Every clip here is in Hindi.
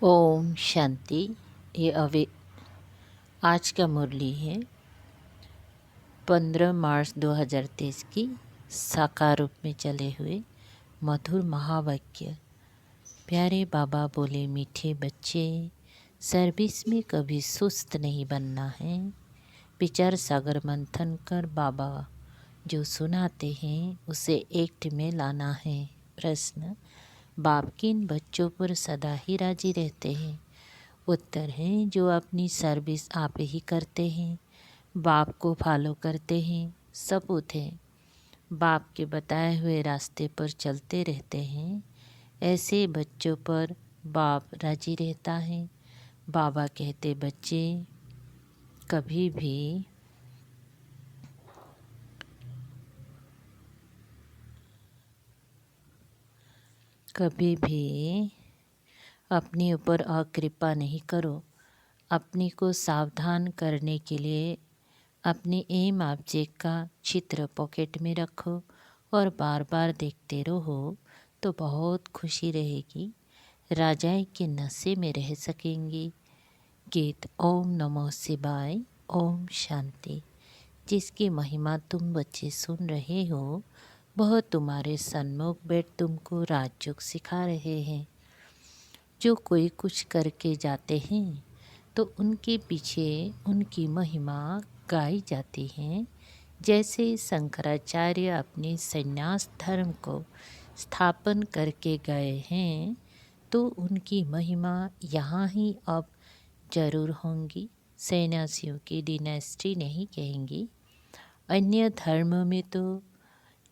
ओम शांति। ये अवे आज का मुरली है 15 मार्च 2023 की साकार रूप में चले हुए मधुर महावाक्य। प्यारे बाबा बोले, मीठे बच्चे, सर्विस में कभी सुस्त नहीं बनना है। विचार सागर मंथन कर बाबा जो सुनाते हैं उसे एक्ट में लाना है। प्रश्न, बाप किन बच्चों पर सदा ही राजी रहते हैं? उत्तर है, जो अपनी सर्विस आप ही करते हैं, बाप को फॉलो करते हैं। सबूत है, बाप के बताए हुए रास्ते पर चलते रहते हैं। ऐसे बच्चों पर बाप राजी रहता है। बाबा कहते, बच्चे कभी भी अपने ऊपर अकृपा नहीं करो। अपने को सावधान करने के लिए अपने एम ऑब्जेक्ट का चित्र पॉकेट में रखो और बार बार देखते रहो तो बहुत खुशी रहेगी। राजाएं के नशे में रह सकेंगी। गीत ओम नमो शिवाय, ओम शांति। जिसकी महिमा तुम बच्चे सुन रहे हो, वह तुम्हारे सन्मुख बैठ तुमको राजयोग सिखा रहे हैं। जो कोई कुछ करके जाते हैं तो उनके पीछे उनकी महिमा गाई जाती है। जैसे शंकराचार्य अपने संन्यास धर्म को स्थापन करके गए हैं, तो उनकी महिमा यहाँ ही अब जरूर होंगी। सन्यासियों की डिनेस्टी नहीं कहेंगी। अन्य धर्म में तो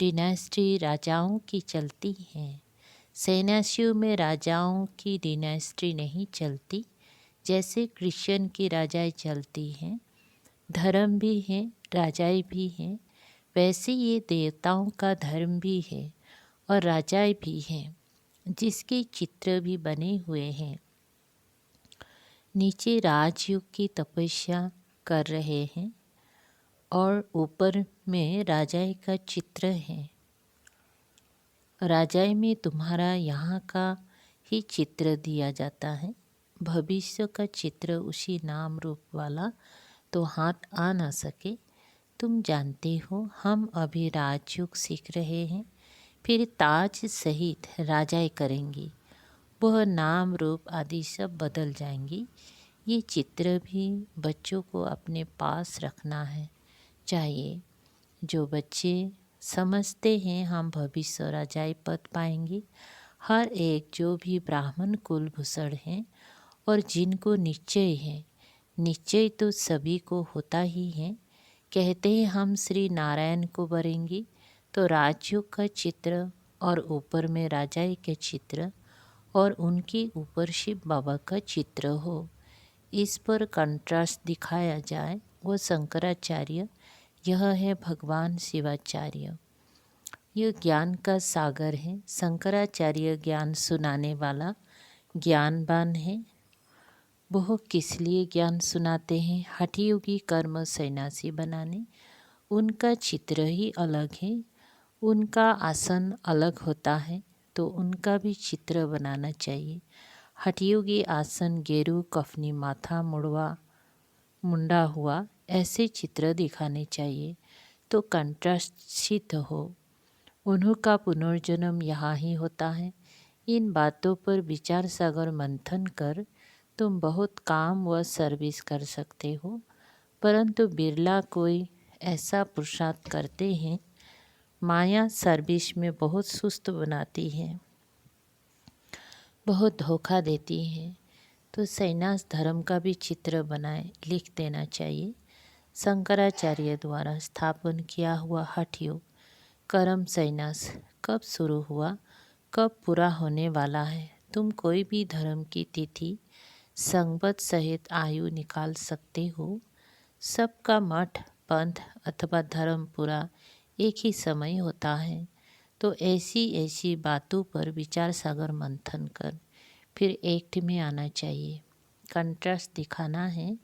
डिनेस्टी राजाओं की चलती है। सन्यासियों में राजाओं की डिनेस्टी नहीं चलती। जैसे क्रिश्चियन की राजाएं चलती हैं, धर्म भी है, राजाएं भी हैं, वैसे ये देवताओं का धर्म भी है और राजाएं भी हैं, जिसके चित्र भी बने हुए हैं। नीचे राजयोग की तपस्या कर रहे हैं और ऊपर में राजाएं का चित्र है। राजाएं में तुम्हारा यहाँ का ही चित्र दिया जाता है। भविष्य का चित्र उसी नाम रूप वाला तो हाथ आ ना सके। तुम जानते हो, हम अभी राजयोग सीख रहे हैं, फिर ताज सहित राजाएं करेंगी। वह नाम रूप आदि सब बदल जाएंगी। ये चित्र भी बच्चों को अपने पास रखना है चाहिए। जो बच्चे समझते हैं हम भविष्य राजाई पद पाएंगे, हर एक जो भी ब्राह्मण कुल भूषण हैं और जिनको निश्चय है, निश्चय तो सभी को होता ही है, कहते हैं हम श्री नारायण को वरेंगे, तो राजयोग का चित्र और ऊपर में राजाई के चित्र और उनके ऊपर शिव बाबा का चित्र हो, इस पर कंट्रास्ट दिखाया जाए। वो शंकराचार्य, यह है भगवान शिवाचार्य। यह ज्ञान का सागर है। शंकराचार्य ज्ञान सुनाने वाला ज्ञानवान है। वह किस लिए ज्ञान सुनाते हैं? हठयोगी कर्म सन्यासी बनाने। उनका चित्र ही अलग है, उनका आसन अलग होता है, तो उनका भी चित्र बनाना चाहिए। हठयोगी आसन गेरू कफनी माथा मुंडा हुआ, ऐसे चित्र दिखाने चाहिए तो कंट्रास्ट सिद्ध हो। उन्हों का पुनर्जन्म यहाँ ही होता है। इन बातों पर विचार सागर मंथन कर तुम बहुत काम व सर्विस कर सकते हो, परंतु बिरला कोई ऐसा पुरुषार्थ करते हैं। माया सर्विस में बहुत सुस्त बनाती है, बहुत धोखा देती है। तो सन्यास धर्म का भी चित्र बनाए लिख देना चाहिए। शंकराचार्य द्वारा स्थापन किया हुआ हठ योग कर्म सन्यास कब शुरू हुआ, कब पूरा होने वाला है? तुम कोई भी धर्म की तिथि संवत सहित आयु निकाल सकते हो। सबका मठ, पंथ अथवा धर्म पूरा एक ही समय होता है। तो ऐसी ऐसी बातों पर विचार सागर मंथन कर फिर एक्ट में आना चाहिए। कंट्रास्ट दिखाना है।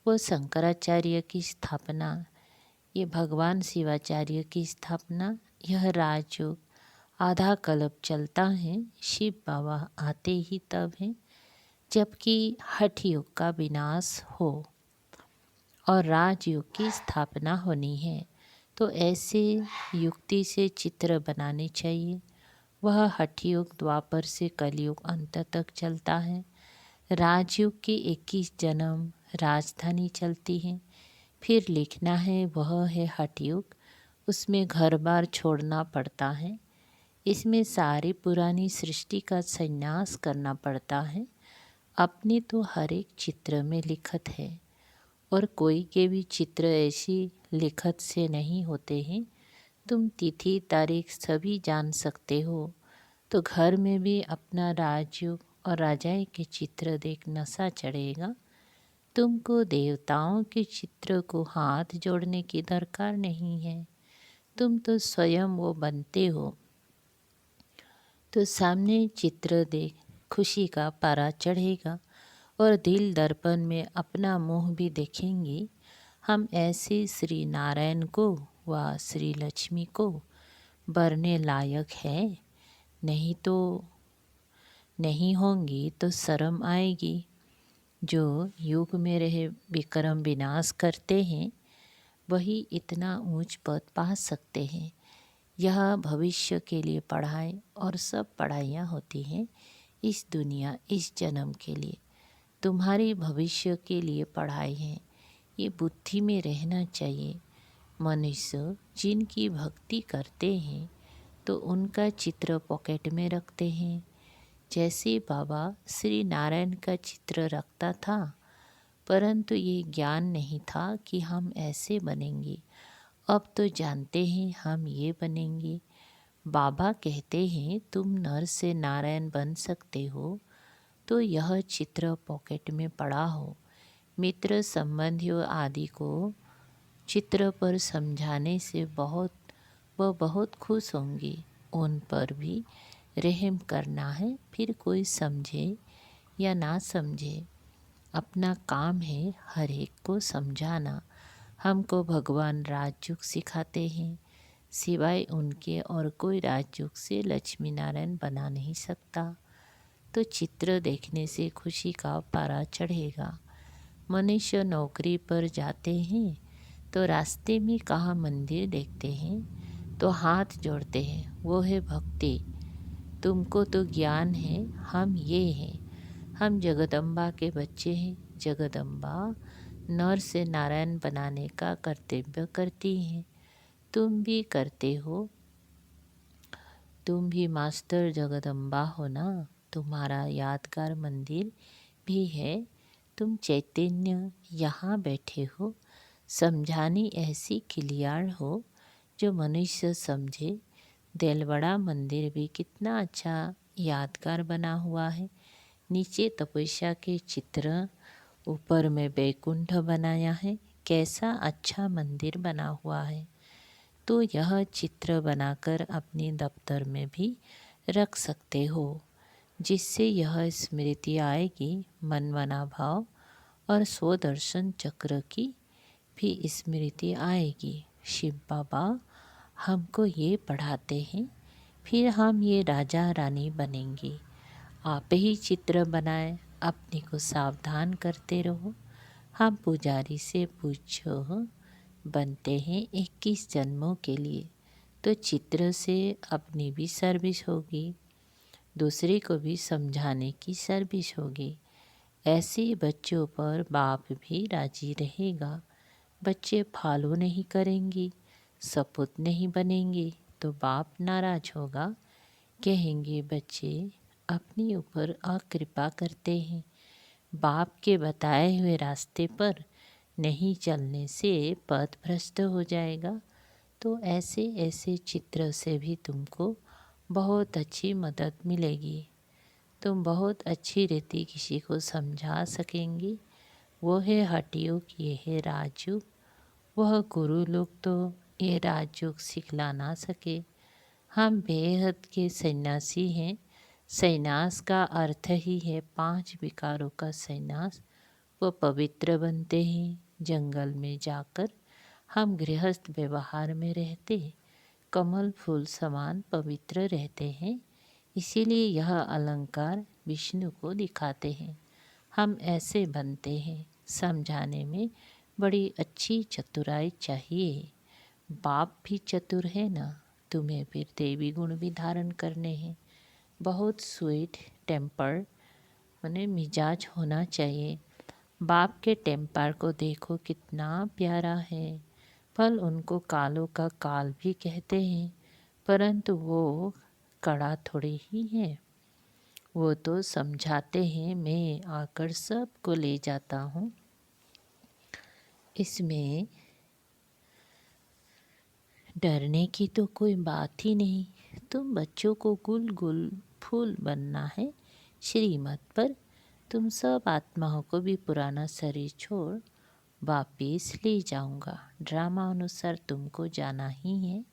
वो शंकराचार्य की स्थापना, ये भगवान शिवाचार्य की स्थापना, यह राजयोग आधा कल्प चलता है। शिव बाबा आते ही तब हैं। जबकि हठ युग का विनाश हो और राजयुग की स्थापना होनी है, तो ऐसे युक्ति से चित्र बनाने चाहिए। वह हठ युग द्वापर से कलयुग अंत तक चलता है। राजयुग के 21 जन्म राजधानी चलती है। फिर लिखना है वह है हठ युग, उसमें घर बार छोड़ना पड़ता है। इसमें सारी पुरानी सृष्टि का संन्यास करना पड़ता है। अपने तो हर एक चित्र में लिखत है और कोई के भी चित्र ऐसी लिखत से नहीं होते हैं। तुम तिथि तारीख सभी जान सकते हो, तो घर में भी अपना राजयोग और राजाई के चित्र देख नशा चढ़ेगा। तुमको देवताओं के चित्र को हाथ जोड़ने की दरकार नहीं है, तुम तो स्वयं वो बनते हो। तो सामने चित्र देख खुशी का पारा चढ़ेगा और दिल दर्पण में अपना मुँह भी देखेंगे। हम ऐसे श्री नारायण को व श्री लक्ष्मी को बरने लायक है, नहीं तो नहीं होंगी तो शर्म आएगी। जो युग में रहे विक्रम विनाश करते हैं, वही इतना ऊंच पद पा सकते हैं। यह भविष्य के लिए पढ़ाई और सब पढ़ाइयाँ होती हैं इस दुनिया इस जन्म के लिए। तुम्हारी भविष्य के लिए पढ़ाई है, ये बुद्धि में रहना चाहिए। मनुष्य जिनकी भक्ति करते हैं तो उनका चित्र पॉकेट में रखते हैं। जैसे बाबा श्री नारायण का चित्र रखता था, परंतु ये ज्ञान नहीं था कि हम ऐसे बनेंगे। अब तो जानते हैं हम ये बनेंगे। बाबा कहते हैं तुम नर से नारायण बन सकते हो, तो यह चित्र पॉकेट में पड़ा हो। मित्र संबंधियों आदि को चित्र पर समझाने से वह बहुत खुश होंगे। उन पर भी रहम करना है, फिर कोई समझे या ना समझे, अपना काम है हर एक को समझाना। हमको भगवान राजयोग सिखाते हैं, सिवाय उनके और कोई राजयोग से लक्ष्मी नारायण बना नहीं सकता। तो चित्र देखने से खुशी का पारा चढ़ेगा। मनुष्य नौकरी पर जाते हैं तो रास्ते में कहाँ मंदिर देखते हैं तो हाथ जोड़ते हैं, वो है भक्ति। तुमको तो ज्ञान है, हम ये हैं, हम जगदम्बा के बच्चे हैं। जगदम्बा नर से नारायण बनाने का कर्तव्य करती हैं, तुम भी करते हो। तुम भी मास्टर जगदम्बा हो ना। तुम्हारा यादगार मंदिर भी है, तुम चैतन्य यहाँ बैठे हो। समझानी ऐसी खिलियाड़ हो जो मनुष्य समझे। देलवाड़ा मंदिर भी कितना अच्छा यादगार बना हुआ है। नीचे तपस्या के चित्र, ऊपर में बैकुंठ बनाया है। कैसा अच्छा मंदिर बना हुआ है। तो यह चित्र बनाकर अपने दफ्तर में भी रख सकते हो, जिससे यह स्मृति आएगी। मनमना भाव और स्वदर्शन चक्र की भी स्मृति आएगी। शिव बाबा हमको ये पढ़ाते हैं, फिर हम ये राजा रानी बनेंगे। आप ही चित्र बनाएं, अपने को सावधान करते रहो। हम पुजारी से पूछो बनते हैं 21 जन्मों के लिए, तो चित्र से अपनी भी सर्विस होगी, दूसरे को भी समझाने की सर्विस होगी। ऐसे बच्चों पर बाप भी राजी रहेगा। बच्चे फॉलो नहीं करेंगे, सपूत नहीं बनेंगे तो बाप नाराज होगा। कहेंगे बच्चे अपने ऊपर अकृपा करते हैं, बाप के बताए हुए रास्ते पर नहीं चलने से पथ भ्रष्ट हो जाएगा। तो ऐसे ऐसे चित्र से भी तुमको बहुत अच्छी मदद मिलेगी। तुम बहुत अच्छी रीति किसी को समझा सकेंगी। वो है हठयोग, ये है राजयोग। वह गुरु लोग तो ये राजयोग सिखला ना सके। हम बेहद के सन्यासी हैं। संन्यास का अर्थ ही है 5 विकारों का संन्यास। वो पवित्र बनते हैं। जंगल में जाकर हम गृहस्थ व्यवहार में रहते, कमल फूल समान पवित्र रहते हैं। इसीलिए यह अलंकार विष्णु को दिखाते हैं। हम ऐसे बनते हैं। समझाने में बड़ी अच्छी चतुराई चाहिए। बाप भी चतुर है ना, तुम्हें फिर देवी गुण भी धारण करने हैं। बहुत स्वीट टेम्पर माने मिजाज होना चाहिए। बाप के टेम्पर को देखो कितना प्यारा है। फल उनको कालों का काल भी कहते हैं, परंतु वो कड़ा थोड़े ही है। वो तो समझाते हैं, मैं आकर सबको ले जाता हूँ। इसमें डरने की तो कोई बात ही नहीं। तुम बच्चों को गुल गुल फूल बनना है श्रीमत पर। तुम सब आत्माओं को भी पुराना शरीर छोड़ वापिस ले जाऊंगा। ड्रामा अनुसार तुमको जाना ही है।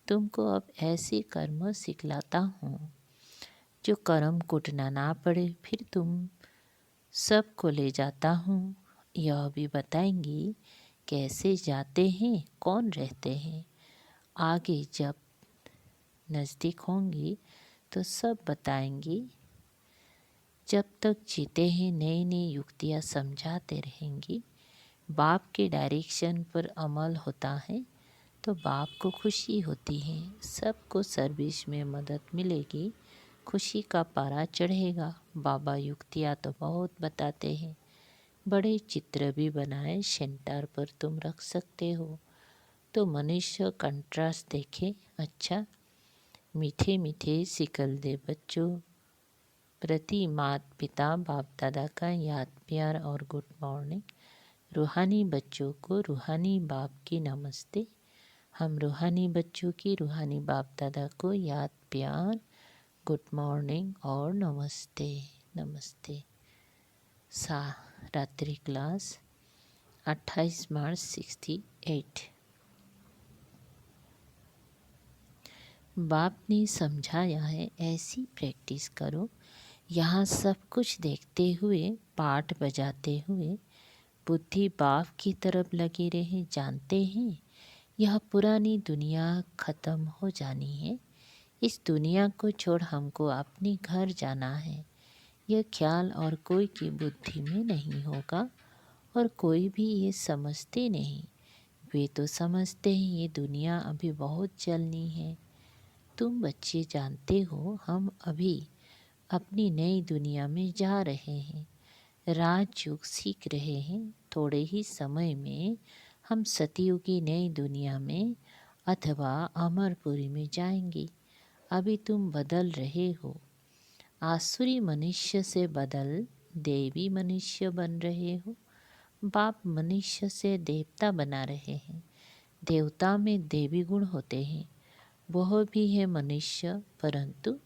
तुमको अब ऐसे कर्म सिखलाता हूँ जो कर्म कुटना ना पड़े। फिर तुम सबको ले जाता हूँ। यह भी बताएंगी कैसे जाते हैं, कौन रहते हैं। आगे जब नज़दीक होंगी तो सब बताएंगी। जब तक जीते हैं नई नई युक्तियाँ समझाते रहेंगी। बाप के डायरेक्शन पर अमल होता है तो बाप को खुशी होती है। सबको सर्विस में मदद मिलेगी, खुशी का पारा चढ़ेगा। बाबा युक्तियाँ तो बहुत बताते हैं, बड़े चित्र भी बनाए सेंटर पर तुम रख सकते हो। तो मनुष्य कंट्रास्ट देखे। अच्छा, मीठे मीठे सिकल दे बच्चों प्रति माता पिता बाप दादा का याद प्यार और गुड मॉर्निंग। रूहानी बच्चों को रूहानी बाप की नमस्ते। हम रूहानी बच्चों की रूहानी बाप दादा को याद प्यार, गुड मॉर्निंग और नमस्ते। नमस्ते। रात्रि क्लास 28 मार्च 68। बाप ने समझाया है ऐसी प्रैक्टिस करो। यहाँ सब कुछ देखते हुए, पाठ बजाते हुए बुद्धि बाप की तरफ लगी रहे। जानते हैं यह पुरानी दुनिया ख़त्म हो जानी है। इस दुनिया को छोड़ हमको अपने घर जाना है। यह ख्याल और कोई की बुद्धि में नहीं होगा और कोई भी ये समझते नहीं। वे तो समझते हैं ये दुनिया अभी बहुत चलनी है। तुम बच्चे जानते हो हम अभी अपनी नई दुनिया में जा रहे हैं, राजयोग सीख रहे हैं। थोड़े ही समय में हम सतयुग की नई दुनिया में अथवा अमरपुरी में जाएंगे। अभी तुम बदल रहे हो, आसुरी मनुष्य से बदल देवी मनुष्य बन रहे हो। बाप मनुष्य से देवता बना रहे हैं। देवता में देवी गुण होते हैं, वह भी है मनुष्य, परंतु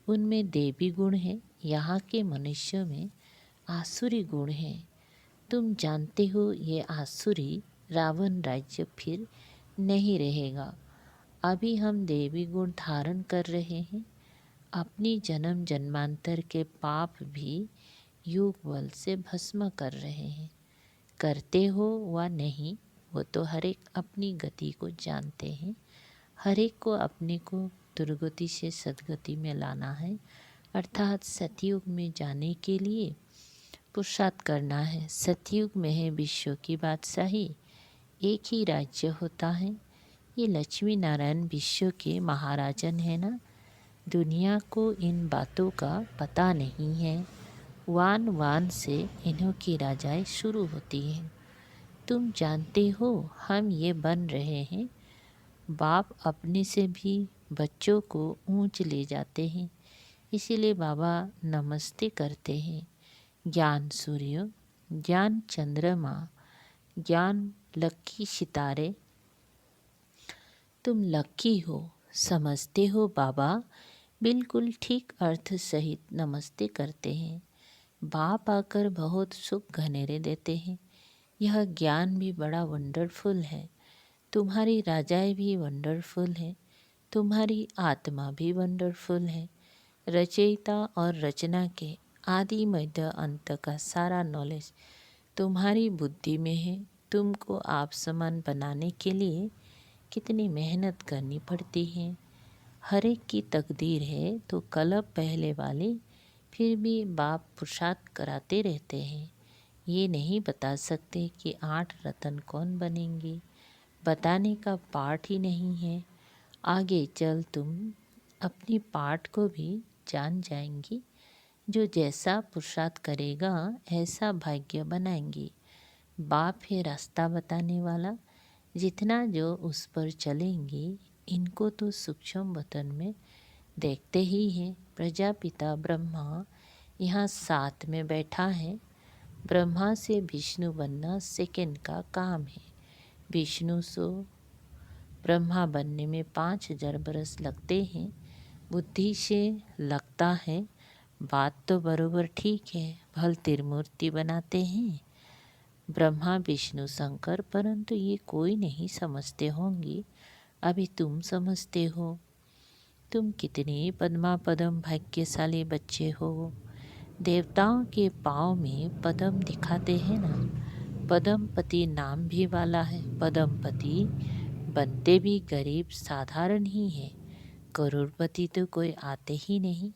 उनमें देवी गुण है। यहाँ के मनुष्य में आसुरी गुण है। तुम जानते हो ये आसुरी रावण राज्य फिर नहीं रहेगा। अभी हम देवी गुण धारण कर रहे हैं। अपनी जन्म जन्मांतर के पाप भी योग बल से भस्म कर रहे हैं। करते हो व नहीं वो तो हर एक अपनी गति को जानते हैं। हर एक को अपने को दुर्गति से सद्गति में लाना है, अर्थात सतयुग में जाने के लिए पुरुषार्थ करना है। सतयुग में है विश्व की बादशाही, एक ही राज्य होता है। ये लक्ष्मी नारायण विश्व के महाराजन है ना। दुनिया को इन बातों का पता नहीं है। वान वान से इन्हों की राजाएं शुरू होती हैं। तुम जानते हो हम ये बन रहे हैं। बाप अपने से भी बच्चों को ऊंच ले जाते हैं, इसीलिए बाबा नमस्ते करते हैं। ज्ञान सूर्य, ज्ञान चंद्रमा, ज्ञान लक्की सितारे। तुम लक्की हो, समझते हो। बाबा बिल्कुल ठीक अर्थ सहित नमस्ते करते हैं। बाप आकर बहुत सुख घनेरे देते हैं। यह ज्ञान भी बड़ा वंडरफुल है। तुम्हारी राजाएं भी वंडरफुल है, तुम्हारी आत्मा भी वंडरफुल है। रचयिता और रचना के आदि मध्य अंत का सारा नॉलेज तुम्हारी बुद्धि में है। तुमको आप समान बनाने के लिए कितनी मेहनत करनी पड़ती है। हर एक की तकदीर है तो कलब पहले वाले फिर भी बाप पुरुषार्थ कराते रहते हैं। ये नहीं बता सकते कि 8 रत्न कौन बनेंगे, बताने का पाठ ही नहीं है। आगे चल तुम अपनी पाठ को भी जान जाएंगी। जो जैसा पुरुषार्थ करेगा ऐसा भाग्य बनाएंगे। बाप है रास्ता बताने वाला, जितना जो उस पर चलेंगे। इनको तो सूक्ष्म वतन में देखते ही हैं। प्रजापिता ब्रह्मा यहाँ साथ में बैठा है। ब्रह्मा से विष्णु बनना सेकंड का काम है। विष्णु सो ब्रह्मा बनने में 5000 बरस लगते हैं। बुद्धि से लगता है बात तो बरोबर ठीक है, भल त्रिमूर्ति बनाते हैं ब्रह्मा विष्णु शंकर, परंतु ये कोई नहीं समझते होंगे। अभी तुम समझते हो। तुम कितने पद्मा पदम भाग्यशाली बच्चे हो। देवताओं के पाँव में पदम दिखाते हैं ना। पदमपति नाम भी वाला है। पदमपति बनते भी गरीब साधारण ही है। करोड़पति तो कोई आते ही नहीं।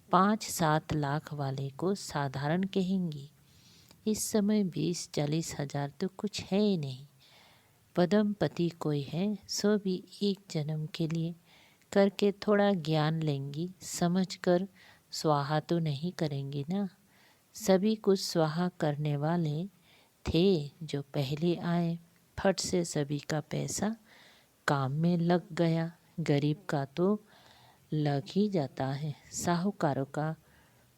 5-7 लाख वाले को साधारण कहेंगे। इस समय 20-40 हजार तो कुछ है ही नहीं। पदमपति कोई है सो भी एक जन्म के लिए करके थोड़ा ज्ञान लेंगी, समझकर स्वाहा तो नहीं करेंगी ना। सभी कुछ स्वाहा करने वाले थे जो पहले आए। फट से सभी का पैसा काम में लग गया। गरीब का तो लग ही जाता है।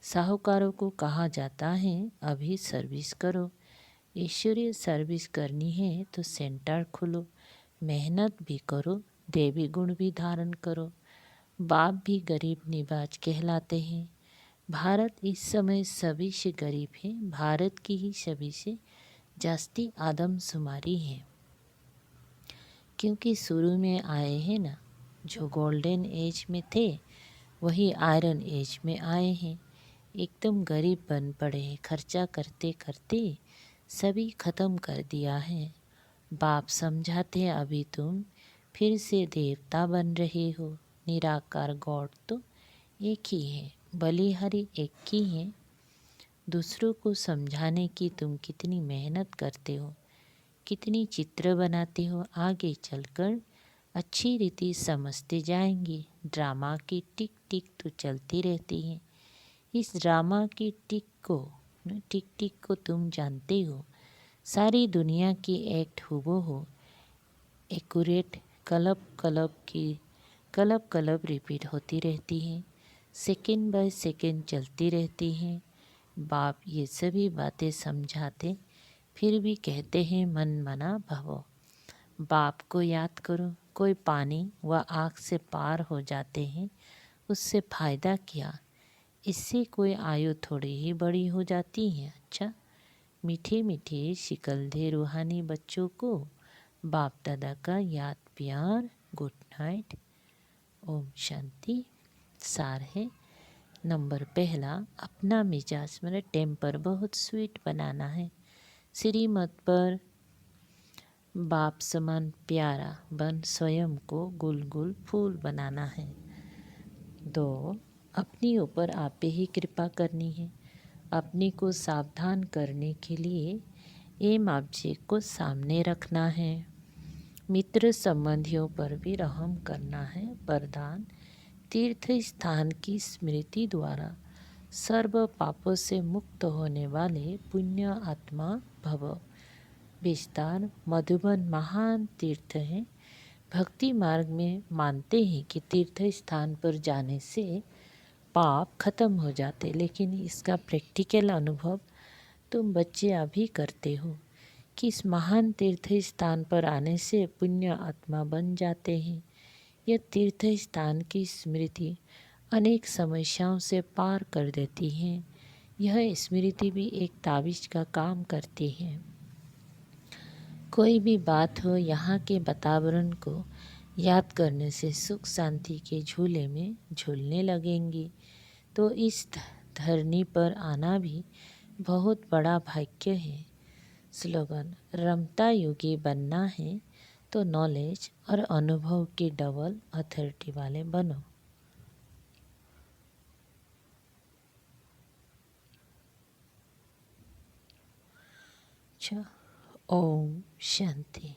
साहूकारों को कहा जाता है अभी सर्विस करो। ईश्वरीय सर्विस करनी है तो सेंटर खोलो, मेहनत भी करो, देवी गुण भी धारण करो। बाप भी गरीब निवाज कहलाते हैं। भारत इस समय सभी से गरीब है। भारत की ही सभी से जास्ती आदमशुमारी है, क्योंकि शुरू में आए हैं ना। जो गोल्डन एज में थे वही आयरन एज में आए हैं। एकदम गरीब बन पड़े हैं। खर्चा करते करते सभी ख़त्म कर दिया है। बाप समझाते हैं अभी तुम फिर से देवता बन रहे हो। निराकार गॉड तो एक ही है, बलिहारी एक ही है। दूसरों को समझाने की तुम कितनी मेहनत करते हो, कितनी चित्र बनाते हो, आगे चलकर अच्छी रीति समझते जाएंगे। ड्रामा की टिक टिक तो चलती रहती है। इस ड्रामा की टिक टिक को तुम जानते हो। सारी दुनिया की एक्ट हूबहू एक्यूरेट कलब रिपीट होती रहती है। सेकंड बाय सेकंड चलती रहती हैं। बाप ये सभी बातें समझाते फिर भी कहते हैं मन मना भवो। बाप को याद करो। कोई पानी व आग से पार हो जाते हैं, उससे फ़ायदा क्या। इससे कोई आयु थोड़ी ही बड़ी हो जाती है। अच्छा, मीठे मीठे शिकलधे रूहानी बच्चों को बाप दादा का याद प्यार। Good night. ओम शांति। सार है नंबर पहला, अपना मिजाज मेरा टेम्पर बहुत स्वीट बनाना है। श्रीमत पर बाप समान प्यारा बन स्वयं को गुलगुल फूल बनाना है। 2, अपनी ऊपर आप ही कृपा करनी है। अपने को सावधान करने के लिए एम ऑब्जेक्ट को सामने रखना है। मित्र संबंधियों पर भी रहम करना है। वरदान, तीर्थ स्थान की स्मृति द्वारा सर्व पापों से मुक्त होने वाले पुण्य आत्मा भव। विस्तार, मधुबन महान तीर्थ है। भक्ति मार्ग में मानते हैं कि तीर्थ स्थान पर जाने से पाप खत्म हो जाते, लेकिन इसका प्रैक्टिकल अनुभव तुम बच्चे अभी करते हो कि इस महान तीर्थ स्थान पर आने से पुण्य आत्मा बन जाते हैं। यह तीर्थ स्थान की स्मृति अनेक समस्याओं से पार कर देती है। यह स्मृति भी एक ताबीज़ का काम करती है। कोई भी बात हो, यहाँ के वातावरण को याद करने से सुख शांति के झूले में झूलने लगेंगी। तो इस धरनी पर आना भी बहुत बड़ा भाग्य है। स्लोगन, रमता योगी बनना है तो नॉलेज और अनुभव की डबल अथॉरिटी वाले बनो। अच्छा। ओम शांति।